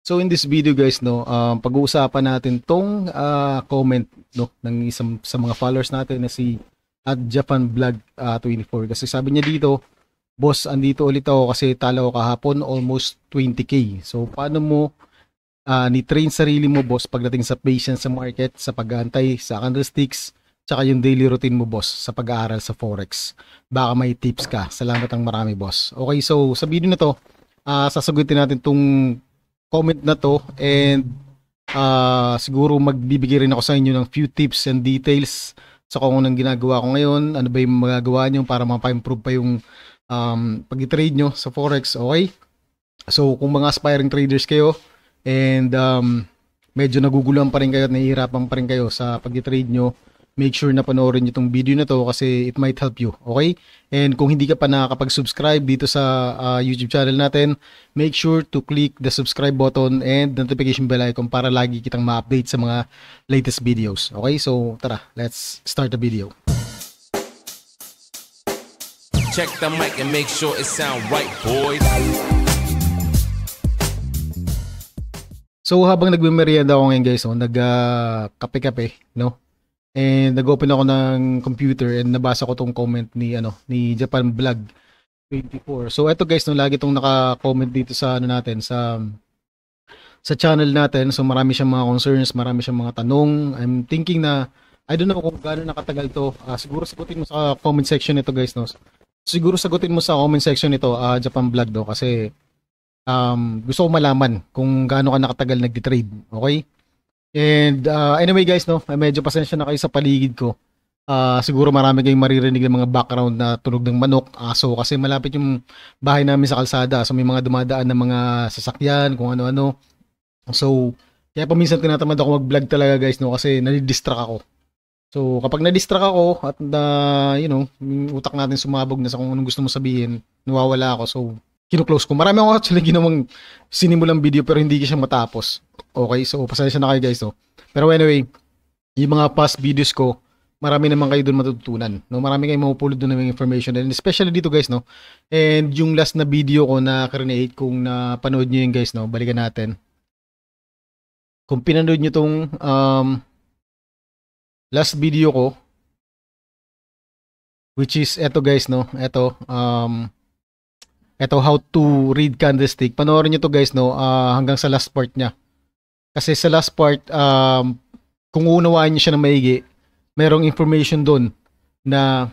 So in this video guys no, pag-uusapan natin tong comment no ng isang sa mga followers natin na si @japanvlog24 kasi sabi niya dito, boss, andito ulit ako kasi talo ko kahapon almost 20k. So paano mo ni-train sarili mo, boss, pagdating sa patience sa market, sa pag-aantay sa candlesticks, tsaka yung daily routine mo, boss, sa pag-aaral sa forex? Baka may tips ka. Salamat ang marami, boss. Okay, so sa video na to, sasagutin natin tong comment na to, and siguro magbibigay rin ako sa inyo ng few tips and details sa kung anong ginagawa ko ngayon, ano ba yung magagawa nyo para mapa-improve pa yung pag-trade nyo sa forex. Okay, so kung mga aspiring traders kayo and medyo naguguluhan pa rin kayo at nahihirapan pa rin kayo sa pag-trade nyo, make sure na panoorin nyo itong video na to kasi it might help you. Okay? And kung hindi ka pa nakakapag-subscribe dito sa YouTube channel natin, make sure to click the subscribe button and notification bell icon para lagi kitang ma-update sa mga latest videos. Okay? So tara, let's start the video. Check the mic and make sure it sound right, boys. So habang nagme-merienda ako ngayon guys, nag-kape-kape, no? And nag-open ako ng computer and nabasa ko tong comment ni JapanVlog24. So eto guys, no, lagi tong naka-comment dito sa natin sa channel natin. So marami siyang mga concerns, marami siyang mga tanong. I'm thinking na I don't know kung gaano nakatagal to. Siguro sagutin mo sa comment section nito guys, no. Siguro sagutin mo sa comment section nito, JapanVlog do, kasi gusto ko malaman kung gaano ka nakatagal nagdi-trade. Okay? And anyway guys, no, medyo pasensya na kayo sa paligid ko. Siguro marami kayong maririnig ng mga background na tunog ng manok, aso, kasi malapit yung bahay namin sa kalsada. So may mga dumadaan na mga sasakyan, kung ano-ano. So kaya paminsan tinatamad ako mag-vlog talaga guys, no, kasi nadidistract ako. So kapag na-distract ako at yung utak natin sumabog na sa kung anong gusto mo sabihin, nawawala ako. So kino-close ko. Marami ako actually ginawang sinimulang video pero hindi siya matapos. Okay, so pasensya na kayo guys, no. Pero anyway, yung mga past videos ko, marami naman kayo doon matututunan, no. Marami kayong mapupulot doon ng information, and especially dito guys, no. And yung last na video ko na create, kung napanood niyo yun guys, no, balikan natin. Kung pinanood niyo tong last video ko, which is eto guys, no. Eto how to read candlestick. Panoorin niyo to guys, no, hanggang sa last part niya. Kasi sa last part, kung uunawaan niyo siya ng maigi, merong information doon na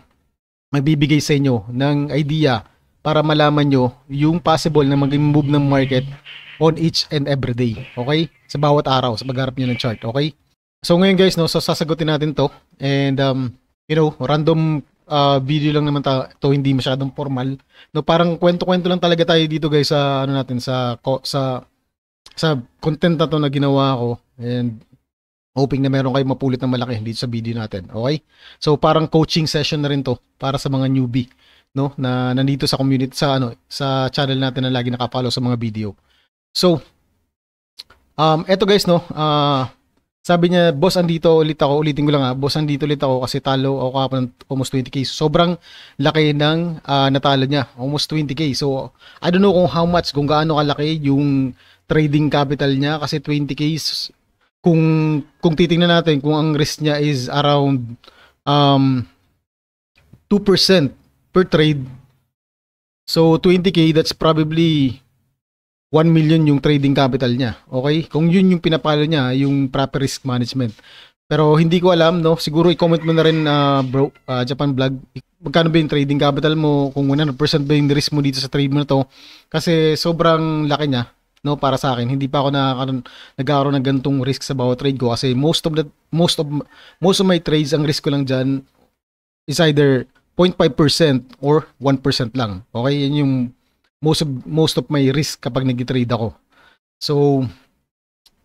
magbibigay sa inyo ng idea para malaman nyo yung possible na maging move ng market on each and every day. Okay? Sa bawat araw, sa pagharap niyo ng chart. Okay? So ngayon guys, no, so sasagutin natin to, and random video lang naman to, hindi masyadong formal, no. Parang kwento-kwento lang talaga tayo dito guys sa natin sa content na to na ginawa ko, and hoping na meron kayong mapulit ng malaki dito sa video natin. Okay, so parang coaching session na rin to para sa mga newbie, no, na nandito sa community, sa channel natin na lagi naka-follow sa mga video. So eto guys, no, sabi niya, boss, andito ulit ako. Ulitin ko lang, boss, andito ulit ako kasi talo ako kapag almost 20k. Sobrang laki ng natalo niya, almost 20k. So I don't know kung how much, kung gaano kalaki yung trading capital niya, kasi 20k, kung titingnan natin, kung ang risk niya is around 2% per trade. So 20k, that's probably 1 million yung trading capital niya. Okay? Kung yun yung pinapalo niya, yung proper risk management. Pero hindi ko alam, no? Siguro i-comment mo na rin, bro, Japan Vlog, magkano ba yung trading capital mo, kung 100% ba yung risk mo dito sa trade mo na to. Kasi sobrang laki niya, no, para sa akin. Hindi pa ako nagkaroon ng gantong risk sa bawat trade ko, kasi most of my trades, ang risk ko lang dyan is either 0.5% or 1% lang. Okay? Yan yung most of my risk kapag nag-trade ako. So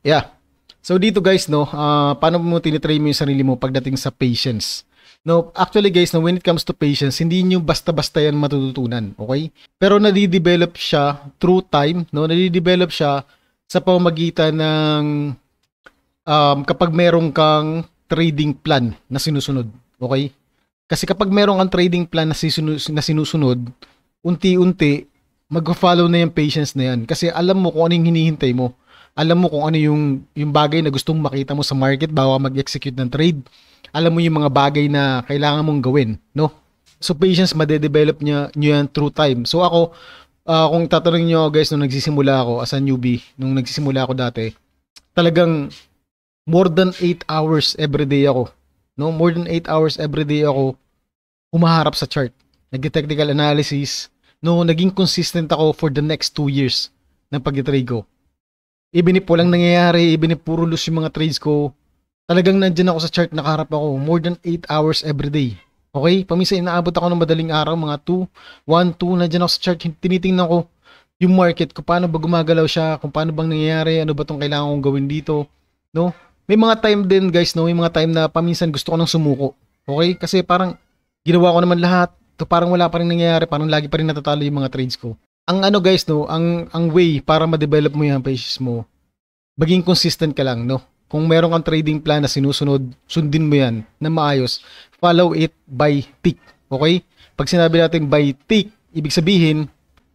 yeah. So dito guys, no, paano mo tinitrain mo yung sarili mo pagdating sa patience? No, actually guys, no, when it comes to patience, hindi niyo basta-basta yan matututunan, okay? Pero nadi-develop siya through time, no? Nadi-develop siya sa pamamagitan ng kapag meron kang trading plan na sinusunod, okay? Kasi kapag meron kang trading plan na sinusunod, unti-unti mag-follow na yung patience na yan. Kasi alam mo kung anong hinihintay mo. Alam mo kung ano yung bagay na gustong makita mo sa market bago ka mag-execute ng trade. Alam mo yung mga bagay na kailangan mong gawin, no? So patience, madedevelop nyo yan through time. So ako, kung tatanungin nyo ako guys, nung nagsisimula ako as a newbie, nung nagsisimula ako dati, talagang more than 8 hours every day ako. No? More than 8 hours every day ako humaharap sa chart. Nag-technical analysis. No, naging consistent ako for the next 2 years ng pag-trade ko. Even if walang nangyayari, even if puro lose yung mga trades ko, talagang nandyan ako sa chart, nakaharap ako more than 8 hours every day. Okay? Paminsan inaabot ako ng madaling araw, mga 2, 1, 2, nandyan ako sa chart, tinitingnan ko yung market, kung paano ba gumagalaw siya, kung paano bang nangyayari, ano ba tong kailangan kong gawin dito, no? May mga time din guys, no? May mga time na paminsan gusto ko nang sumuko. Okay? Kasi parang ginawa ko naman lahat, to parang wala pa rin nangyayari, parang lagi pa rin natatalo yung mga trades ko. Ang ano guys, no, ang way para ma-develop mo yung patience mo, maging consistent ka lang, no? Kung meron kang trading plan na sinusunod, sundin mo yan na maayos. Follow it by tick. Okay? Pag sinabi natin by tick, ibig sabihin,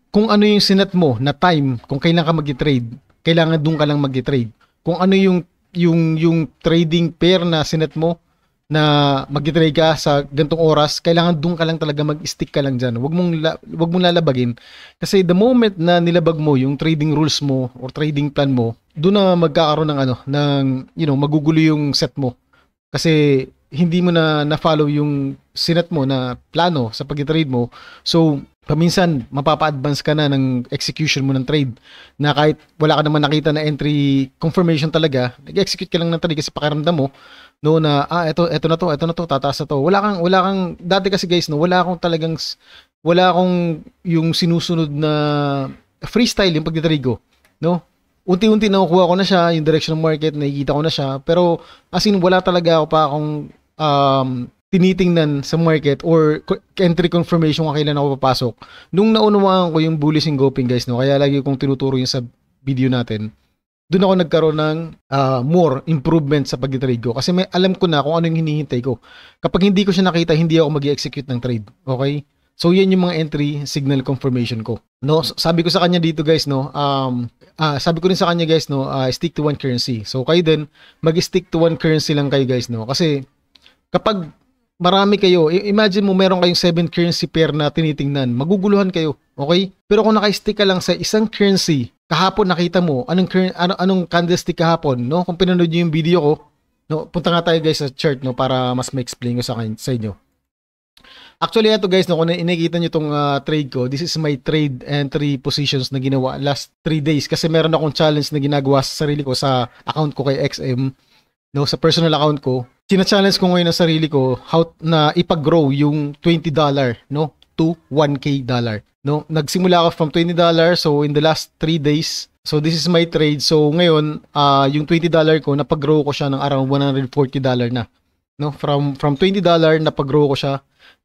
kung ano yung sinet mo na time, kung kailan ka mag-trade, kailangan doon ka lang mag-trade. Kung ano yung trading pair na sinet mo na mag-trade ka sa gantong oras, kailangan doon ka lang talaga mag-stick ka lang dyan. Wag mong lalabagin. Kasi the moment na nilabag mo yung trading rules mo or trading plan mo, doon na magkakaroon ng magugulo yung set mo. Kasi hindi mo na-follow yung sinet mo na plano sa pag-trade mo. So, paminsan, mapapa-advance ka na ng execution mo ng trade na kahit wala ka naman nakita na entry confirmation talaga, nag-execute ka lang ng trade kasi pakiramdam mo, no, na, eto na to, tataas na to. Wala kang, dati kasi guys, no, wala akong yung sinusunod na freestyle yung pag-trade ko, no? Unti-unti nakukuha ko na siya, yung direction ng market, nakikita ko na siya, pero as in, wala talaga ako pa akong tinitingnan sa market or entry confirmation kung kailan ako papasok. Nung naunawaan ko yung bullish engulfing guys, no, kaya lagi kong tinuturo yung sa video natin, doon ako nagkaroon ng more improvement sa pag-trade ko kasi alam ko na kung ano yung hinihintay ko. Kapag hindi ko siya nakita, hindi ako mag-execute ng trade. Okay? So yan yung mga entry signal confirmation ko. No, sabi ko sa kanya dito guys, no, sabi ko rin sa kanya guys, no, stick to one currency. So kayo din, mag-stick to one currency lang kayo guys, no. Kasi kapag marami kayo, imagine mo meron kayong 7 currency pair na tinitingnan, maguguluhan kayo, okay? Pero kung naka-stick ka lang sa isang currency, kahapon nakita mo anong candlestick kahapon, no? Kung pinanood niyo yung video ko, no, punta nga tayo guys sa chart, no, para mas ma-explain ko sa inyo. Actually, ito guys, no, kung nakikita nyo itong trade ko, this is my trade entry positions na ginawa last 3 days kasi meron akong challenge na ginagawa sa sarili ko sa account ko kay XM, no, sa personal account ko. China-challenge ko ngayon ang sarili ko how na ipag-grow yung $20, no, to 1K dollar. No, nagsimula ako from $20, so in the last 3 days, so this is my trade. So ngayon, yung $20 ko napag-grow ko siya ng around $140 na. No, from $20 napag-grow ko siya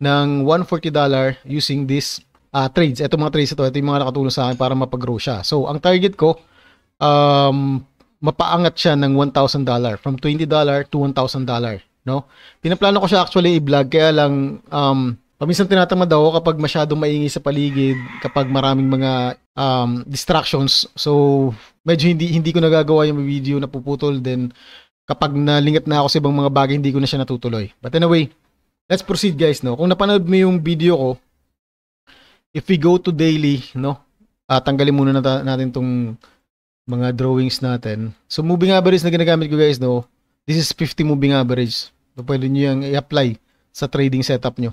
ng $140 using this trades. Ito mga trades ito yung mga nakatulong sa akin para mapag-grow siya. So ang target ko mapaangat siya ng $1,000 from $20 to $1,000, no? Pinaplano ko siya actually i-vlog kaya lang paminsan tinatamad ako kapag masyadong maingay sa paligid, kapag maraming mga distractions. So medyo hindi ko nagagawa yung video, napuputol din kapag nalingat na ako sa ibang mga bagay, hindi ko na siya natutuloy. But anyway, let's proceed guys, no. Kung napanood mo yung video ko, if we go to daily, no, tanggalin muna natin tong mga drawings natin. So moving average na ginagamit ko guys, no, this is 50 moving average. So pwede nyo yung i-apply sa trading setup nyo.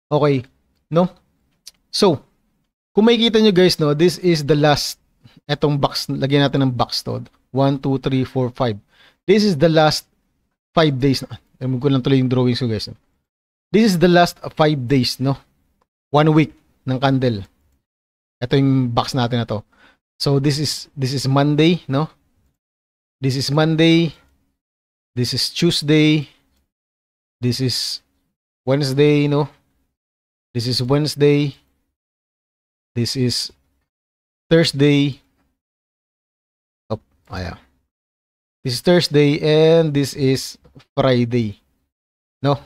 Okay, no? So, kung makikita nyo guys, no, this is the last, etong box, lagyan natin ng box to. 1, 2, 3, 4, 5. This is the last 5 days. Alam ko lang tuloy yung drawings ko guys. No? This is the last 5 days, no? 1 week ng candle. Ito yung box natin na to. So this is Monday, no? This is Monday. This is Tuesday. This is Wednesday, no? This is Wednesday. This is Thursday. Oh, yeah. This is Thursday and this is Friday. No?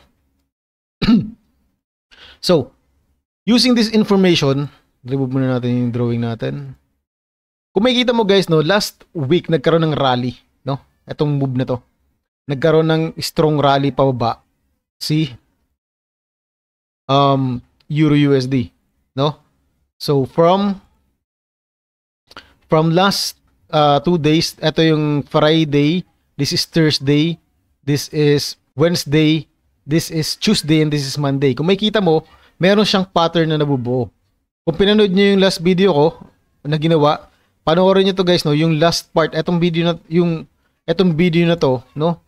So, using this information, remove muna natin yung drawing natin. Kung makikita mo guys, no, last week nagkaroon ng rally, no? Etong move na to. Nagkaroon ng strong rally pababa si Euro USD, no? So from last 2 days, ito yung Friday, this is Thursday, this is Wednesday, this is Tuesday, and this is Monday. Kung makikita mo, meron siyang pattern na nabubuo. Kung pinanood niyo yung last video ko na ginawa, panoorin niyo to guys, no, yung last part, etong video na to, no?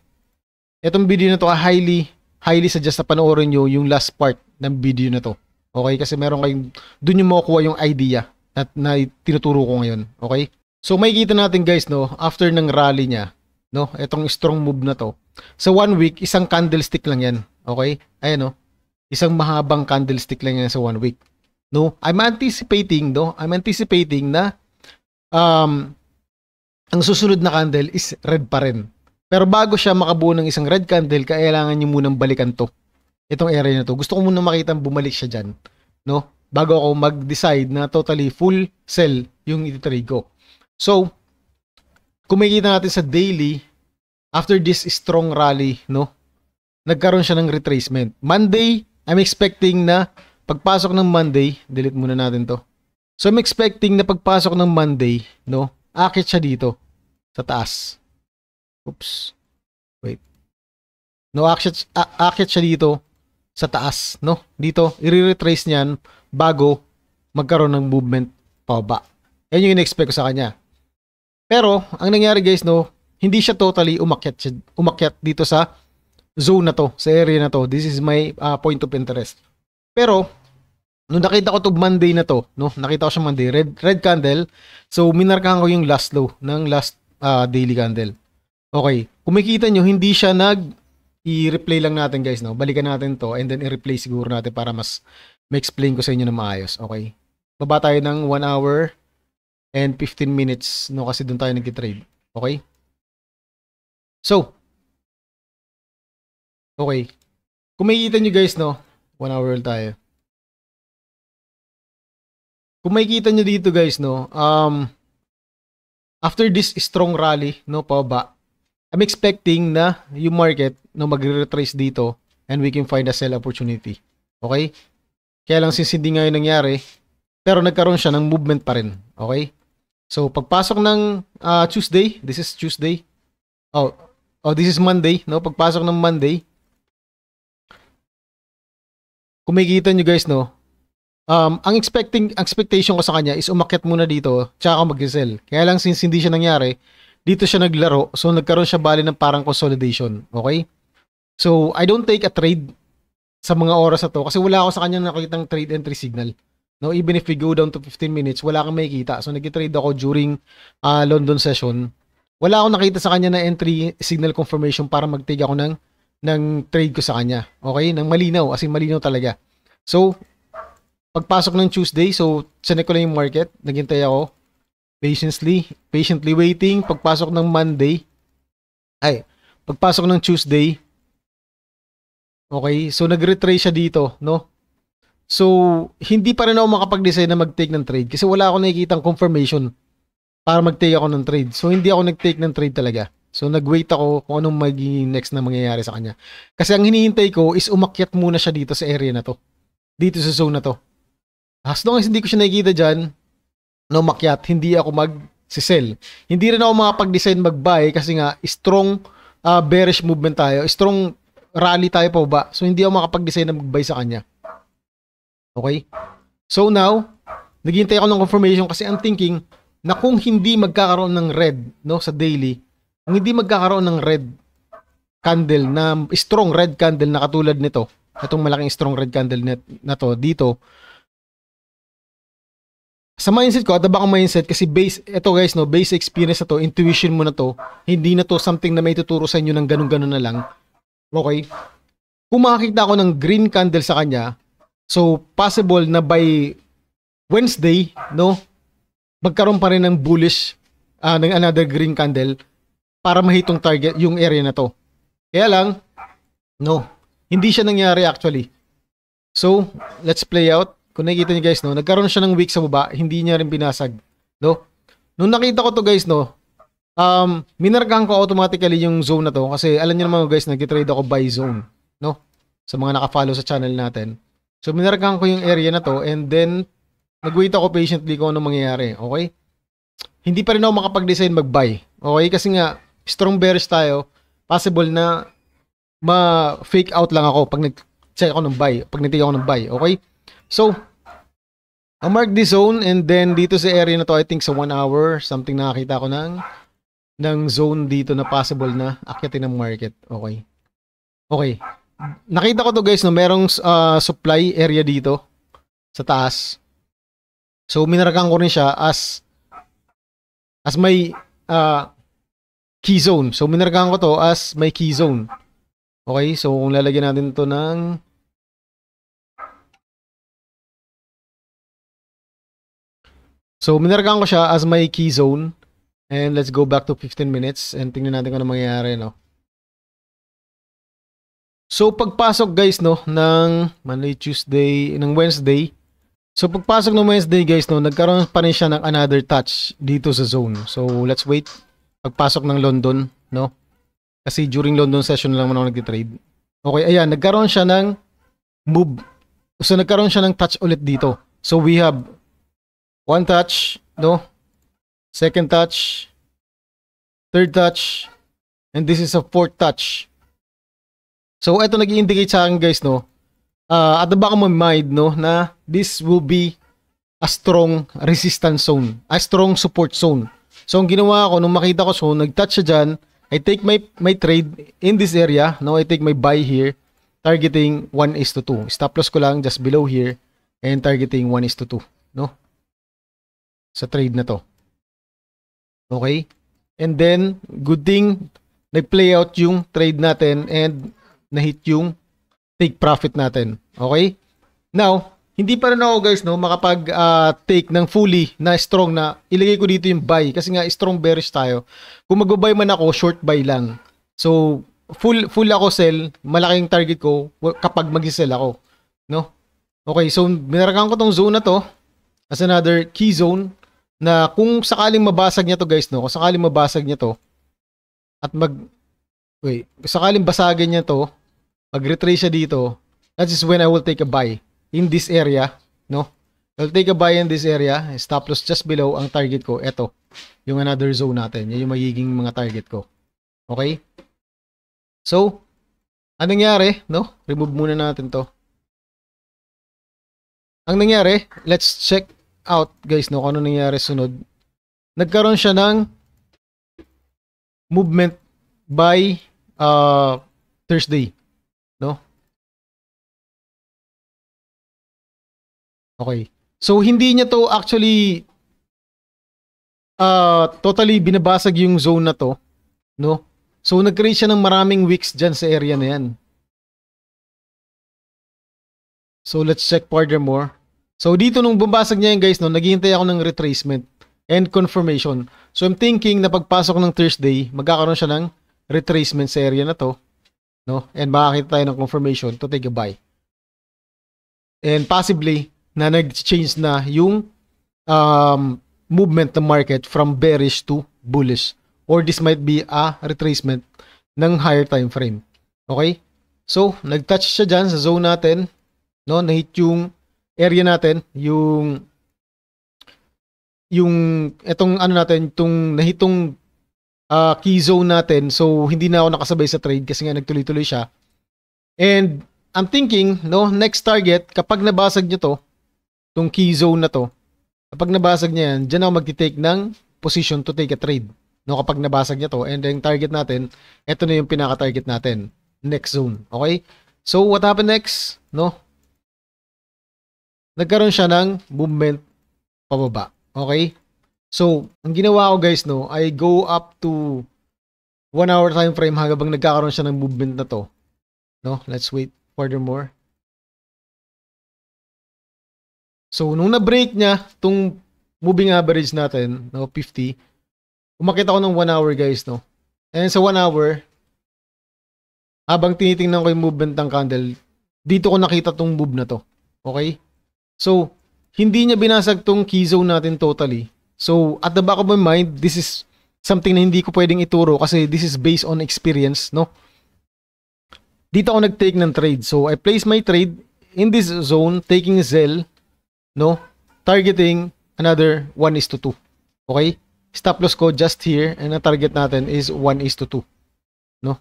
Etong video na to, highly suggest na panoorin niyo yung last part ng video na to. Okay? Kasi meron kayong doon yung makukuha yung idea na tinuturo ko ngayon. Okay? So makikita natin guys, no, after ng rally niya, no, etong strong move na to. Sa 1 week, isang candlestick lang yan. Okay? Ayan, no. Isang mahabang candlestick lang yan sa 1 week. No, I'm anticipating na ang susunod na candle is red pa rin. Pero bago siya makabuo ng isang red candle, kailangan niyo munang balikan to. Itong area na to. Gusto ko muna makita bumalik siya dyan, no? Bago ako mag-decide na totally full sell yung ititrade ko. So, kung makikita natin sa daily, after this strong rally, no, nagkaroon siya ng retracement. Monday, I'm expecting na pagpasok ng Monday, delete muna natin to. So I'm expecting na pagpasok ng Monday, no, akit siya dito sa taas. Oops. Wait. No, akit siya dito sa taas, no? Dito, i-retrace niyan bago magkaroon ng movement pababa. Yan yung in-expect ko sa kanya. Pero, ang nangyari guys, no, hindi siya totally umakyat dito sa zone na to, sa area na to. This is my point of interest. Pero, nung nakita ko to Monday na to, no, nakita ko siya Monday, red candle. So, minarkahan ko yung last low ng last daily candle. Okay. Kung makikita nyo, hindi siya i-replay lang natin guys, no? Balikan natin to and then i-replay siguro natin para mas ma-explain ko sa inyo na maayos. Okay. Baba tayo ng 1 hour and 15 minutes, no? Kasi doon tayo nag-trade. Okay. So, okay. Kung makikita nyo guys, no? 1 hour tayo. Kung makikita nyo dito guys, no? After this strong rally, no, pababa, I'm expecting na yung market, no, magre-retrace dito and we can find a sell opportunity. Okay? Kaya lang since hindi nga yun nangyari, pero nagkaroon siya ng movement pa rin. Okay? So, pagpasok ng Tuesday, this is Tuesday. Oh, this is Monday, no? Pagpasok ng Monday, kung makikita nyo guys, no, ang expectation ko sa kanya is umakyat muna dito, tsaka mag-sell. Kaya lang since hindi siya nangyari, dito siya naglaro, so nagkaroon siya bali ng parang consolidation. Okay? So, I don't take a trade sa mga oras na to kasi wala ako sa kanya nakikitang trade entry signal. No, even if we go down to 15 minutes, wala kang makikita. So, nag-trade ako during London session. Wala akong nakita sa kanya na entry signal confirmation para mag-take ako ng trade ko sa kanya. Okay? Nang malinaw, as in malinaw talaga. So, pagpasok ng Tuesday, so, sinek ko lang yung market. Naghintay ako. Patiently waiting. Pagpasok ng Monday, pagpasok ng Tuesday, okay, so nag-retrace siya dito, no? So, hindi pa rin ako makapag-decide na mag-take ng trade kasi wala ako nakikitang confirmation para mag-take ako ng trade. So, hindi ako nag-take ng trade talaga. So, nag-wait ako kung anong magiging next na mangyayari sa kanya. Kasi ang hinihintay ko is umakyat muna siya dito sa area na to. Dito sa zone na to. As long as hindi ko siya nakikita dyan, no, makyat, hindi ako mag-sell. Hindi rin ako makapag-decide mag-buy kasi nga strong bearish movement tayo, strong rally tayo pa ba. So hindi ako makapag-decide na mag-buy sa kanya. Okay? So now, naghihintay ako ng confirmation kasi I'm thinking na kung hindi magkakaroon ng red, no, sa daily, kung hindi magkakaroon ng red candle na strong red candle na katulad nito, itong malaking strong red candle na to dito, sa mindset ko, at abang mindset kasi ito guys, no, base experience na to, intuition mo na to, hindi na to something na may tuturo sa inyo ng ganun-ganun na lang. Okay? Kung makakita ako ng green candle sa kanya, so possible na by Wednesday, no, magkaroon pa rin ng bullish, ng another green candle para mahitong target yung area na to. Kaya lang, no, hindi siya nangyari actually. So, let's play out. Kung nakikita niyo guys, no, nagkaroon siya ng wick sa baba, hindi niya rin binasag, no? nung nakita ko to guys, no, minarkahan ko automatically yung zone na to kasi alam niyo naman guys, nag-trade ako by zone, no? Sa mga naka-follow sa channel natin. So minarkahan ko yung area na to and then nag-wait ako patiently kung ano mangyayari, okay? Hindi pa rin ako makapag-design mag-buy, okay? Kasi nga strong bearish tayo, possible na ma-fake out lang ako pag nag-check ako ng buy, pag nag-take ako ng buy, okay? So I'll mark this zone and then dito sa area na to, I think sa 1 hour, something nakakita ko ng zone dito na possible na akyatin ng market. Okay. Okay. Nakita ko to guys, no, merong supply area dito sa taas. So minarakan ko rin siya as may key zone. So minarakan ko to as may key zone. Okay, so kung lalagyan natin to ng So, minarkahan ko siya as my key zone. And let's go back to 15 minutes and tingnan natin kung ano mangyayari, no? So, pagpasok guys, no, ng Monday, Tuesday, ng Wednesday. So, pagpasok ng Wednesday guys, no, nagkaroon pa rin siya ng another touch dito sa zone. So, let's wait. Pagpasok ng London, no? Kasi during London session lang naman ako nag-trade. Okay, ayan, nagkaroon siya ng move. So, nagkaroon siya ng touch ulit dito. So, we have one touch, no? Second touch, third touch, and this is a fourth touch. So, ito nag-i-indicate sa akin guys, no? At the back of my mind, no, na this will be a strong resistance zone, a strong support zone. So, ang ginawa ko, nung makita ko, so, nag-touch siya dyan, I take my trade in this area. Now, I take my buy here, targeting 1:2. Stop loss ko lang just below here, and targeting 1:2, no? Sa trade na to. Okay? And then, good thing, nag-play out yung trade natin and na-hit yung take profit natin. Okay? Now, hindi pa rin ako guys, no, makapag-take ng fully na strong na ilagay ko dito yung buy kasi nga strong bearish tayo. Kung mag-buy man ako, short buy lang. So, full ako sell, malaking target ko kapag mag-sell ako. No? Okay, so binarakan ko tong zone na to as another key zone na kung sakaling mabasag niya to guys, no, kung sakaling mabasag niya to at sakaling basagin niya to, mag-retrace siya dito, that is when I will take a buy in this area, no? I'll take a buy in this area, stop loss just below ang target ko. Ito, yung another zone natin. Yan yung magiging mga target ko. Okay? So, anong nangyari, no? Remove muna natin to. Ang nangyari, let's check out guys, no, kung ano nangyari sunod. Nagkaroon siya ng movement by Thursday, no? Okay. So hindi niya to actually totally binabasag yung zone na to, no? So nag-create siya ng maraming wicks dyan sa area na yan. So let's check furthermore. So dito nung bumabasag niya yung guys, no, naghihintay ako ng retracement and confirmation. So I'm thinking na pagpasok ng Thursday, magkakaroon siya ng retracement sa area na to, no? And makakita tayo ng confirmation to take a buy. And possibly na nag-change na yung movement ng market from bearish to bullish, or this might be a retracement ng higher time frame. Okay? So nag-touch siya dyan sa zone natin, no? Na-hit yung area natin, yung etong ano natin, itong nahitong key zone natin. So hindi na ako nakasabay sa trade kasi nga nagtuloy-tuloy siya. And I'm thinking, no, next target, kapag nabasag nyo to, itong key zone na to, kapag nabasag niya yan, dyan ako magti-take ng position to take a trade, no, kapag nabasag niya to. And then target natin, ito na yung pinaka-target natin, next zone. Okay? So what happened next? No? Nagkaroon siya ng movement pababa. Okay? So, ang ginawa ko guys, no, I go up to 1 hour time frame hanggang nagkakaroon siya ng movement na to. No? Let's wait furthermore. So, nung na-break niya itong moving average natin, no, 50, umakit ako ng 1 hour guys, no. And sa 1 hour, habang tinitingnan ko yung movement ng candle, dito ko nakita tong move na to. Okay? So, hindi niya binasag tong key zone natin totally. So, at the back of my mind, this is something na hindi ko pwedeng ituro kasi this is based on experience, no? Dito ako nag-take ng trade. So, I place my trade in this zone, taking Zell, no? Targeting another 1:2. Okay? Stop loss ko just here and ang target natin is 1:2. No?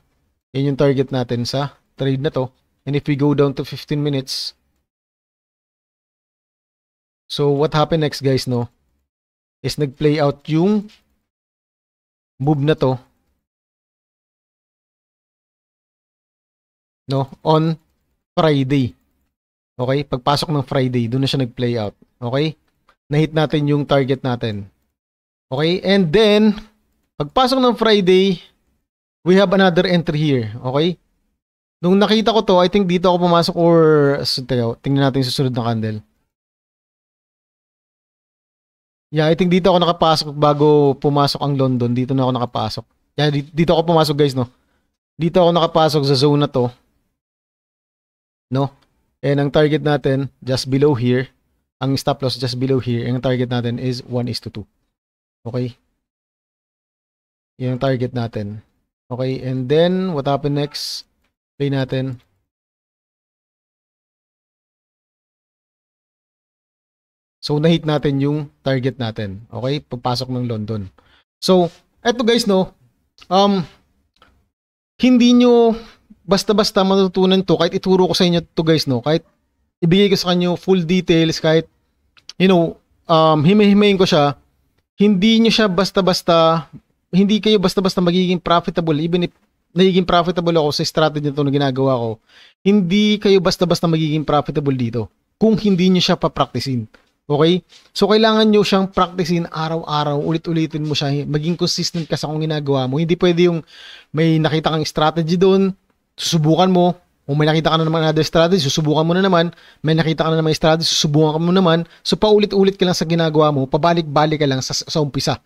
Yan yung target natin sa trade na to. And if we go down to 15 minutes, so what happened next guys, no? Is nag-play out yung move na to, no? On Friday. Okay? Pagpasok ng Friday, doon na siya nag-play out. Okay? Na-hit natin yung target natin. Okay? And then, pagpasok ng Friday, we have another entry here. Okay? Nung nakita ko to, I think dito ako pumasok or tingnan natin yung susunod na candle. Yeah, I think dito ako nakapasok bago pumasok ang London. Dito na ako nakapasok. Yeah, dito ako pumasok guys, no? Dito ako nakapasok sa zone na to. No? And ang target natin just below here. Ang stop loss just below here. And ang target natin is 1:2. Okay? Yan ang target natin. Okay, and then what happened next? Play natin. So, na-hit natin yung target natin. Okay? Pagpasok ng London. So, eto guys, no? Hindi nyo basta-basta matutunan to. Kahit ituro ko sa inyo to guys, no? Kahit ibigay ko sa kanyo full details, kahit, you know, himay-himayin ko siya, hindi nyo siya basta-basta, hindi kayo basta-basta magiging profitable. Even if nagiging profitable ako sa strategy na to na ginagawa ko, hindi kayo basta-basta magiging profitable dito kung hindi nyo siya papraktisin. Okay? So, kailangan nyo siyang practicein araw-araw, ulit-ulitin mo siya, maging consistent ka sa kung ginagawa mo. Hindi pwede yung may nakita kang strategy doon, susubukan mo, o may nakita ka na naman another strategy, susubukan mo na naman, may nakita ka na naman strategy, susubukan ka mo naman, so paulit-ulit ka lang sa ginagawa mo, pabalik-balik ka lang sa umpisa.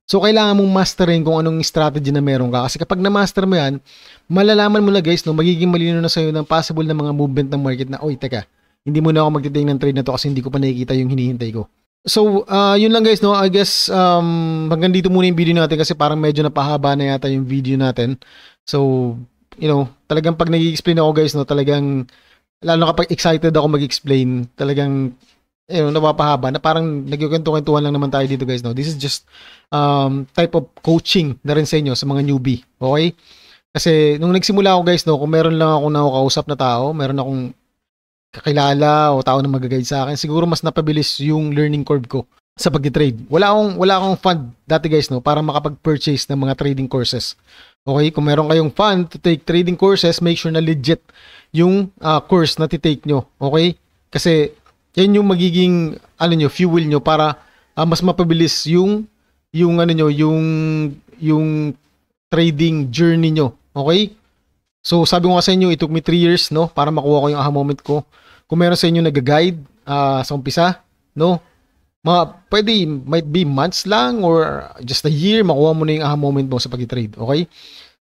So, kailangan mong masterin kung anong strategy na meron ka. Kasi kapag na-master mo yan, malalaman mo na guys, no, magiging malino na sa'yo ng possible na mga movement ng market na, oy, teka, hindi mo na ako magtitake ng trade na to kasi hindi ko pa nakikita yung hinihintay ko. So, yun lang guys, no? I guess, hanggang dito muna yung video natin kasi parang medyo napahaba na yata yung video natin. So, you know, talagang pag nag-explain ako guys, no, talagang, lalo kapag excited ako mag-explain, talagang, you know, napapahaba na parang nagkukwentuhan lang naman tayo dito guys, no? This is just, type of coaching na rin sa inyo, sa mga newbie. Okay? Kasi, nung nagsimula ako guys, no, kung meron lang ako nakakausap na tao, meron akong kakilala o tao na mag-guide sa akin, siguro mas napabilis yung learning curve ko sa pag-trade. Wala akong fund dati guys, no, para makapag-purchase ng mga trading courses. Okay, kung meron kayong fund to take trading courses, make sure na legit yung course na titake nyo. Okay? Kasi yan yung magiging fuel nyo para mas mapabilis yung trading journey nyo. Okay? So, sabi ko nga sa inyo, it took me 3 years, no, para makuha ko yung aha moment ko. Kung meron sa inyo nag-guide sa umpisa, no, might be months lang or just a year, makuha mo na yung aha moment mo sa pag-trade. Okay?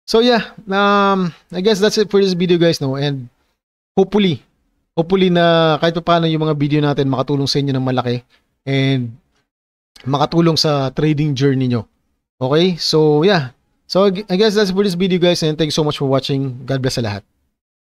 So, yeah, I guess that's it for this video, guys, no, and hopefully na kahit pa paano yung mga video natin makatulong sa inyo ng malaki and makatulong sa trading journey nyo. Okay? So, yeah. So, I guess that's for this video guys and thank you so much for watching. God bless sa lahat.